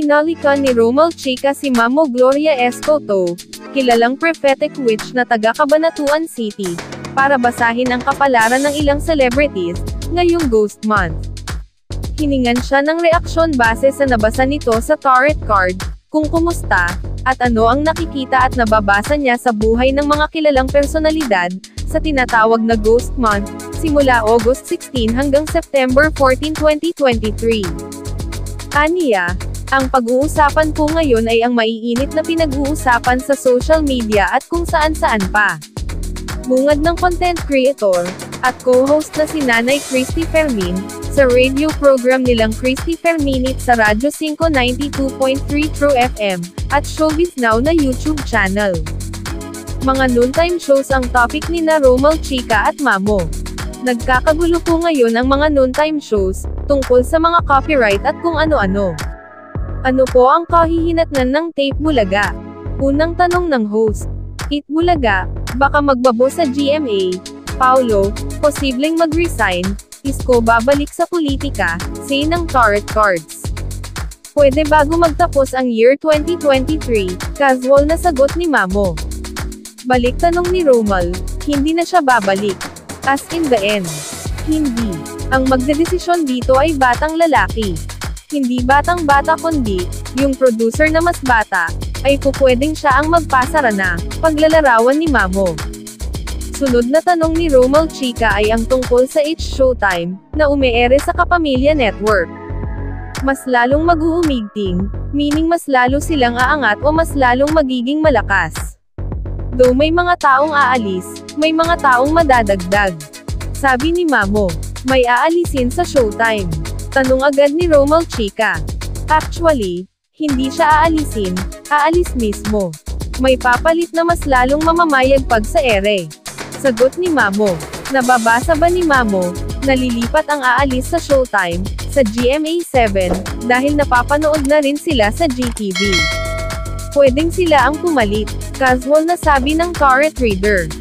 Hinalikan ni Romel Chica si Mamo Gloria Escoto, kilalang prophetic witch na taga Cabanatuan City, para basahin ang kapalaran ng ilang celebrities, ngayong Ghost Month. Hiningan siya ng reaksyon base sa nabasa nito sa tarot card, kung kumusta, at ano ang nakikita at nababasa niya sa buhay ng mga kilalang personalidad, sa tinatawag na Ghost Month, simula August 16 hanggang September 14, 2023. Aniya, ang pag-uusapan po ngayon ay ang maiinit na pinag-uusapan sa social media at kung saan-saan pa. Bungad ng content creator, at co-host na si Nanay Christy Fermin, sa radio program nilang Christy Ferminit sa Radyo 5 92.3 True FM, at Showbiz Now na YouTube channel. Mga noontime shows ang topic ni na Romel Chica at Mamo. Nagkakagulo po ngayon ang mga noontime shows, tungkol sa mga copyright at kung ano-ano. Ano po ang kahihinatnan ng Tape Bulaga? Unang tanong ng host. It Bulaga, baka magbabo sa GMA. Paulo, posibleng mag-resign. Isko babalik sa politika, say ng tarot cards. Pwede bago magtapos ang year 2023, casual na sagot ni Mamo. Balik tanong ni Romel, hindi na siya babalik. As in the end. Hindi. Ang magdedesisyon dito ay batang lalaki. Hindi batang bata kundi, yung producer na mas bata, ay pupwedeng siya ang magpasara na, paglalarawan ni Mamo. Sunod na tanong ni Romel Chica ay ang tungkol sa It's Showtime, na umeere sa Kapamilya Network. Mas lalong mag-uumigting, meaning mas lalo silang aangat o mas lalong magiging malakas. Though may mga taong aalis, may mga taong madadagdag. Sabi ni Mamo, may aalisin sa Showtime. Tanong agad ni Romel Chica. Actually, hindi siya aalisin, aalis mismo. May papalit na mas lalong mamamayag pag sa ere. Sagot ni Mamo. Nababasa ba ni Mamo, nalilipat ang aalis sa Showtime, sa GMA7, dahil napapanood na rin sila sa GTV? Pwedeng sila ang pumalit, casual na sabi ng tarot reader.